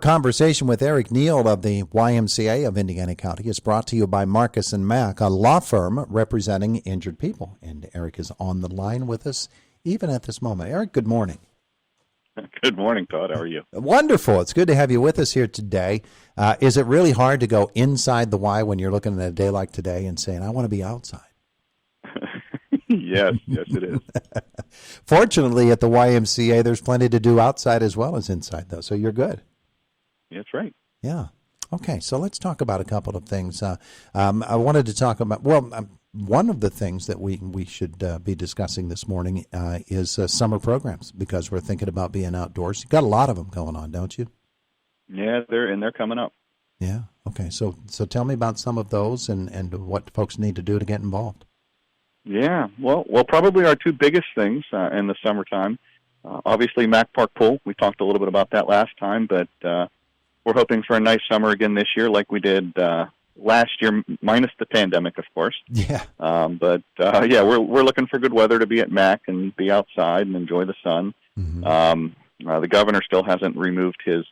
conversation with Eric Neal of the YMCA of Indiana County is brought to you by Marcus and Mack, a law firm representing injured people. And Eric is on the line with us even at this moment. Eric, good morning. Good morning, Todd. How are you? Wonderful. It's good to have you with us here today. Is it really hard to go inside the Y when you're looking at a day like today and saying, I want to be outside? Yes, it is. Fortunately, at the YMCA, there's plenty to do outside as well as inside, though, so you're good. That's right. Yeah. Okay, so let's talk about a couple of things. I wanted to talk about, one of the things that we should be discussing this morning is summer programs, because we're thinking about being outdoors. You've got a lot of them going on, don't you? Yeah, they're coming up. Yeah. Okay, so tell me about some of those and what folks need to do to get involved. Yeah, well, probably our two biggest things in the summertime. Obviously, Mack Park pool. We talked a little bit about that last time, but we're hoping for a nice summer again this year, like we did last year, minus the pandemic, of course. Yeah. We're looking for good weather to be at Mack and be outside and enjoy the sun. Mm-hmm. The governor still hasn't removed his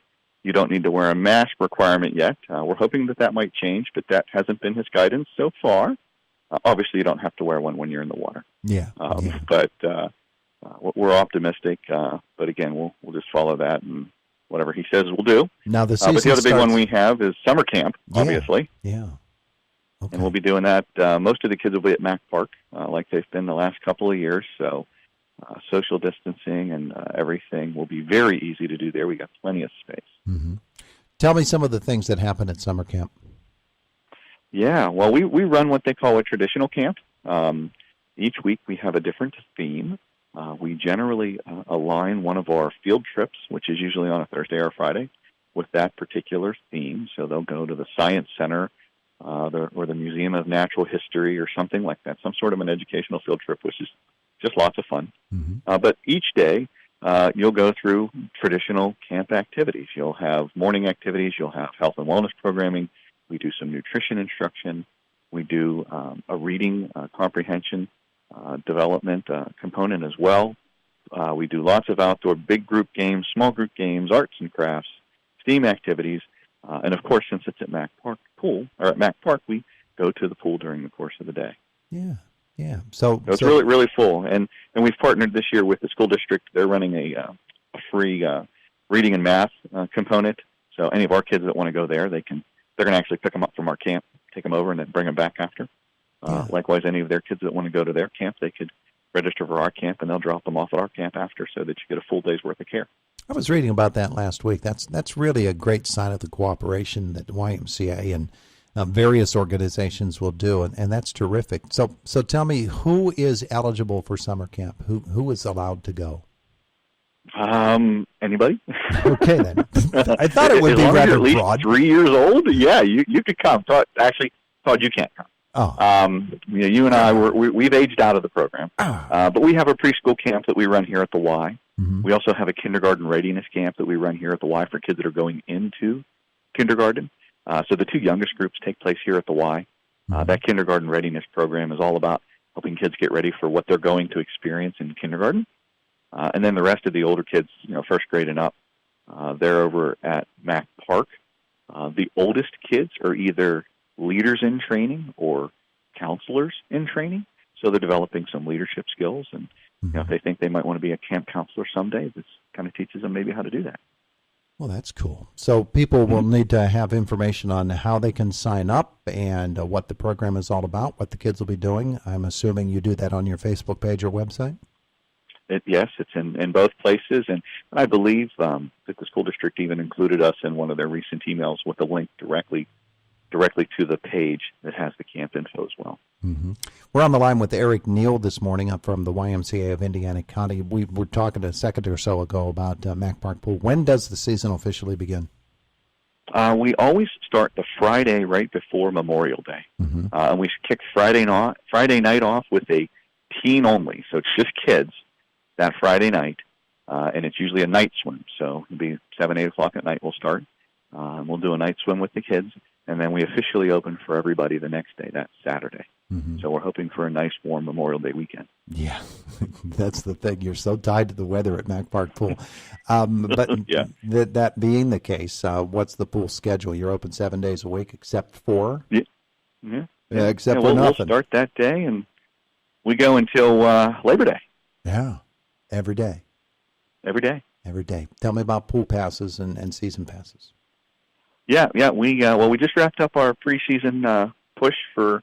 "you don't need to wear a mask" requirement yet. We're hoping that might change, but that hasn't been his guidance so far. Obviously, you don't have to wear one when you're in the water. Yeah. But we're optimistic. But again, we'll just follow that, and whatever he says, we'll do. Now the season but the other big one we have is summer camp, obviously. Yeah. Okay. And we'll be doing that. Most of the kids will be at Mack Park, like they've been the last couple of years. So social distancing and everything will be very easy to do there. We got plenty of space. Mm-hmm. Tell me some of the things that happen at summer camp. Yeah, well, we run what they call a traditional camp. Each week we have a different theme. We generally align one of our field trips, which is usually on a Thursday or Friday, with that particular theme. So they'll go to the Science Center or the Museum of Natural History or something like that, some sort of an educational field trip, which is just lots of fun. Mm-hmm. But each day you'll go through traditional camp activities. You'll have morning activities. You'll have health and wellness programming. We do some nutrition instruction. We do a reading comprehension development component as well. We do lots of outdoor big group games, small group games, arts and crafts, STEAM activities, and of course, since it's at Mack Park, we go to the pool during the course of the day. Yeah. So it's really, really full, and we've partnered this year with the school district. They're running a free reading and math component. So any of our kids that want to go there, they're going to actually pick them up from our camp, take them over, and then bring them back after. Likewise, any of their kids that want to go to their camp, they could register for our camp, and they'll drop them off at our camp after, so that you get a full day's worth of care. I was reading about that last week. That's really a great sign of the cooperation that YMCA and various organizations will do, and that's terrific. So tell me, who is eligible for summer camp? Who is allowed to go? Anybody? Okay, then. I thought it would be rather broad. At least 3 years old? Yeah, you could come. Todd, you can't come. Oh. You and I, we've aged out of the program. But we have a preschool camp that we run here at the Y. Mm-hmm. We also have a kindergarten readiness camp that we run here at the Y for kids that are going into kindergarten. So the two youngest groups take place here at the Y. That kindergarten readiness program is all about helping kids get ready for what they're going to experience in kindergarten. And then the rest of the older kids, first grade and up, they're over at Mack Park. The oldest kids are either leaders in training or counselors in training. So they're developing some leadership skills. And if they think they might want to be a camp counselor someday, this kind of teaches them maybe how to do that. Well, that's cool. So people will need to have information on how they can sign up and what the program is all about, what the kids will be doing. I'm assuming you do that on your Facebook page or website? Yes, it's in both places, and I believe that the school district even included us in one of their recent emails with a link directly to the page that has the camp info as well. Mm-hmm. We're on the line with Eric Neal this morning up from the YMCA of Indiana County. We were talking a second or so ago about Mack Park Pool. When does the season officially begin? We always start the Friday right before Memorial Day, and we kick Friday night off with a teen only, so it's just kids that Friday night, and it's usually a night swim, so it'll be 7, 8 o'clock at night we'll start. We'll do a night swim with the kids, and then we officially open for everybody the next day, that Saturday. Mm-hmm. So we're hoping for a nice, warm Memorial Day weekend. Yeah, that's the thing. You're so tied to the weather at Mack Park Pool. But Yeah. that being the case, what's the pool schedule? You're open 7 days a week except for? Yeah. Except for we'll nothing. We'll start that day, and we go until Labor Day. Yeah, every day. Every day. Every day. Tell me about pool passes and season passes. Yeah. We just wrapped up our preseason push for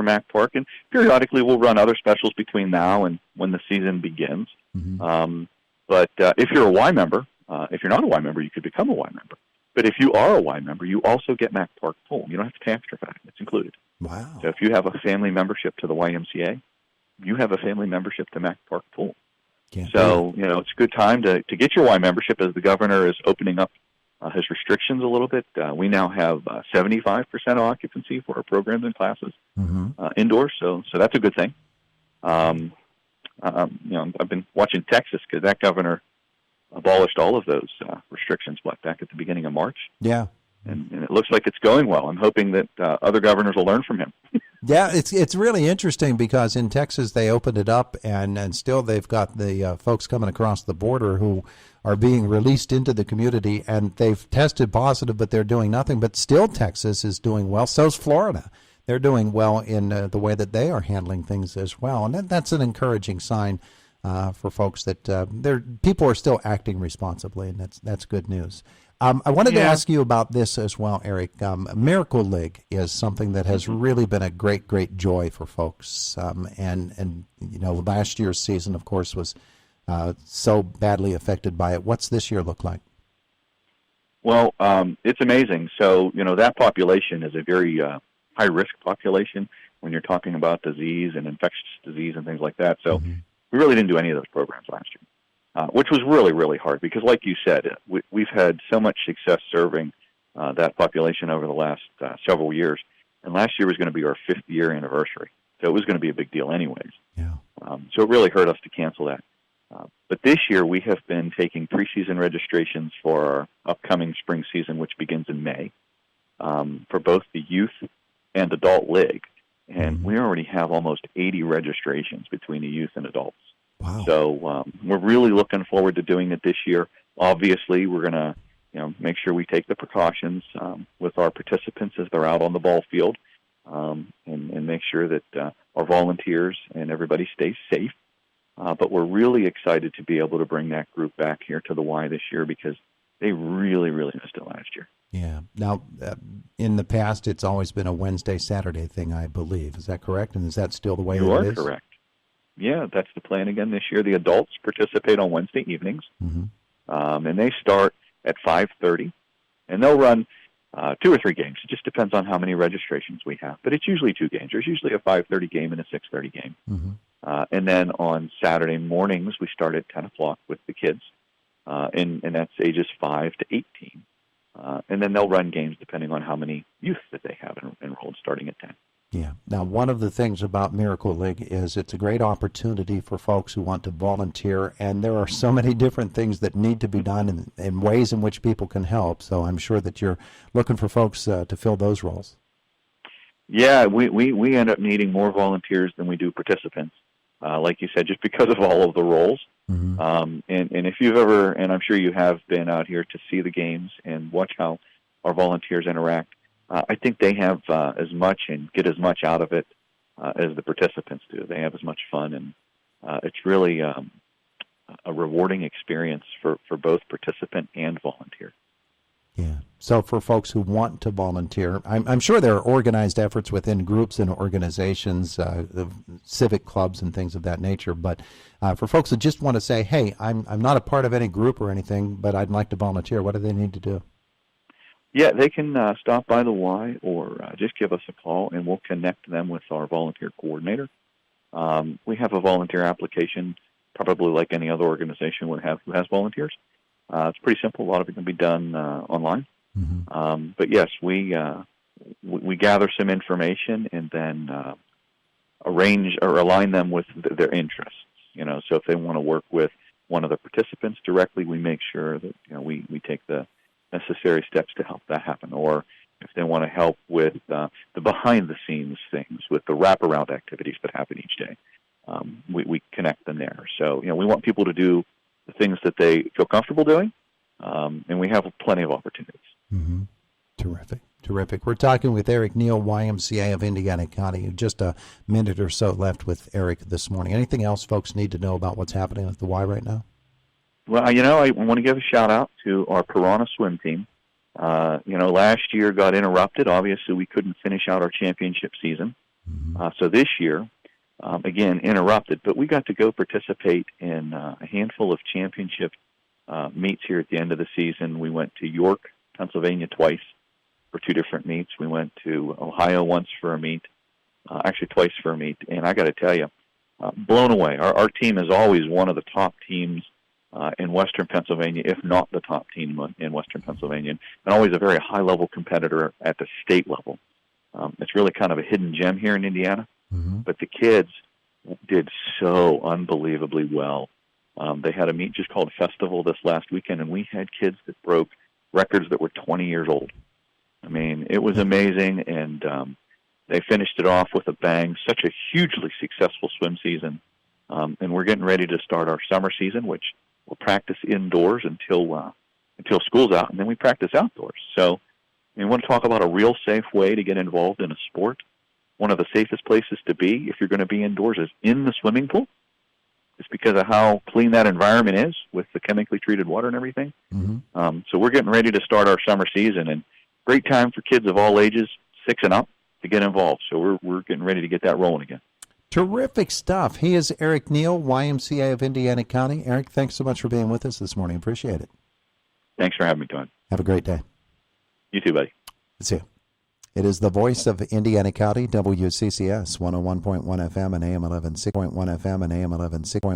Mack Park, and periodically we'll run other specials between now and when the season begins. Mm-hmm. But if you're a Y member, if you're not a Y member, you could become a Y member. But if you are a Y member, you also get Mack Park Pool. You don't have to pay extra for that. It's included. Wow. So if you have a family membership to the YMCA, you have a family membership to Mack Park Pool. So, it's a good time to get your Y membership as the governor is opening up his restrictions a little bit. We now have 75% occupancy for our programs and classes indoors, so that's a good thing. I've been watching Texas because that governor abolished all of those restrictions back at the beginning of March. Yeah. And it looks like it's going well. I'm hoping that other governors will learn from him. Yeah, it's really interesting because in Texas they opened it up, and still they've got the folks coming across the border who are being released into the community, and they've tested positive, but they're doing nothing. But still Texas is doing well. So's Florida. They're doing well in the way that they are handling things as well. And that's an encouraging sign for folks that people are still acting responsibly, and that's good news. I wanted to ask you about this as well, Eric. Miracle League is something that has really been a great, great joy for folks. And last year's season, of course, was so badly affected by it. What's this year look like? Well, it's amazing. So, that population is a very high-risk population when you're talking about disease and infectious disease and things like that. So we really didn't do any of those programs last year. Which was really, really hard because, like you said, we've had so much success serving that population over the last several years. And last year was going to be our 5th year anniversary. So it was going to be a big deal anyways. Yeah. So it really hurt us to cancel that. But this year we have been taking preseason registrations for our upcoming spring season, which begins in May, for both the youth and adult league. And we already have almost 80 registrations between the youth and adults. Wow. So we're really looking forward to doing it this year. Obviously, we're going to make sure we take the precautions with our participants as they're out on the ball field and make sure that our volunteers and everybody stays safe. But we're really excited to be able to bring that group back here to the Y this year because they really, really missed it last year. Yeah. Now, in the past, it's always been a Wednesday, Saturday thing, I believe. Is that correct? And is that still the way it is? You are correct. Yeah, that's the plan again this year. The adults participate on Wednesday evenings, and they start at 5:30, and they'll run 2 or 3 games. It just depends on how many registrations we have, but it's usually 2 games. There's usually a 5:30 game and a 6:30 game. And then on Saturday mornings, we start at 10 o'clock with the kids, and that's ages 5 to 18. And then they'll run games depending on how many youth that they have enrolled starting at 10. Yeah. Now, one of the things about Miracle League is it's a great opportunity for folks who want to volunteer, and there are so many different things that need to be done in ways in which people can help. So I'm sure that you're looking for folks to fill those roles. Yeah, we end up needing more volunteers than we do participants, like you said, just because of all of the roles. And if you've ever, and I'm sure you have been out here to see the games and watch how our volunteers interact, I think they have as much and get as much out of it as the participants do. They have as much fun, and it's really a rewarding experience for both participant and volunteer. Yeah. So for folks who want to volunteer, I'm sure there are organized efforts within groups and organizations, civic clubs and things of that nature. But for folks that just want to say, hey, I'm not a part of any group or anything, but I'd like to volunteer, what do they need to do? Yeah, they can stop by the Y or just give us a call, and we'll connect them with our volunteer coordinator. We have a volunteer application, probably like any other organization would have who has volunteers. It's pretty simple. A lot of it can be done online. But yes, we gather some information and then arrange or align them with their interests. So if they want to work with one of the participants directly, we make sure that we take the necessary steps to help that happen, or if they want to help with the behind-the-scenes things, with the wraparound activities that happen each day, we connect them there. So, we want people to do the things that they feel comfortable doing, and we have plenty of opportunities. Mm-hmm. Terrific. We're talking with Eric Neal, YMCA of Indiana County. Just a minute or so left with Eric this morning. Anything else folks need to know about what's happening at the Y right now? Well, I want to give a shout-out to our Piranha swim team. Last year got interrupted. Obviously, we couldn't finish out our championship season. Mm-hmm. So this year, again, interrupted. But we got to go participate in a handful of championship meets here at the end of the season. We went to York, Pennsylvania twice for 2 different meets. We went to Ohio once for a meet, actually twice for a meet. And I got to tell you, blown away. Our team is always one of the top teams in Western Pennsylvania, if not the top team in Western Pennsylvania, and always a very high-level competitor at the state level. It's really kind of a hidden gem here in Indiana, mm-hmm. but the kids did so unbelievably well. They had a meet just called Festival this last weekend, and we had kids that broke records that were 20 years old. I mean, it was amazing, and they finished it off with a bang. Such a hugely successful swim season, and we're getting ready to start our summer season, which we'll practice indoors until school's out, and then we practice outdoors. So we want to talk about a real safe way to get involved in a sport. One of the safest places to be if you're going to be indoors is in the swimming pool, just because of how clean that environment is with the chemically treated water and everything. Mm-hmm. So we're getting ready to start our summer season, and great time for kids of all ages, 6 and up, to get involved. So we're getting ready to get that rolling again. Terrific stuff. He is Eric Neal, YMCA of Indiana County. Eric, thanks so much for being with us this morning. Appreciate it. Thanks for having me, Todd. Have a great day. You too, buddy. See you. It is the voice of Indiana County, WCCS, 101.1 FM and AM 11.6.1 FM and AM 11.6.1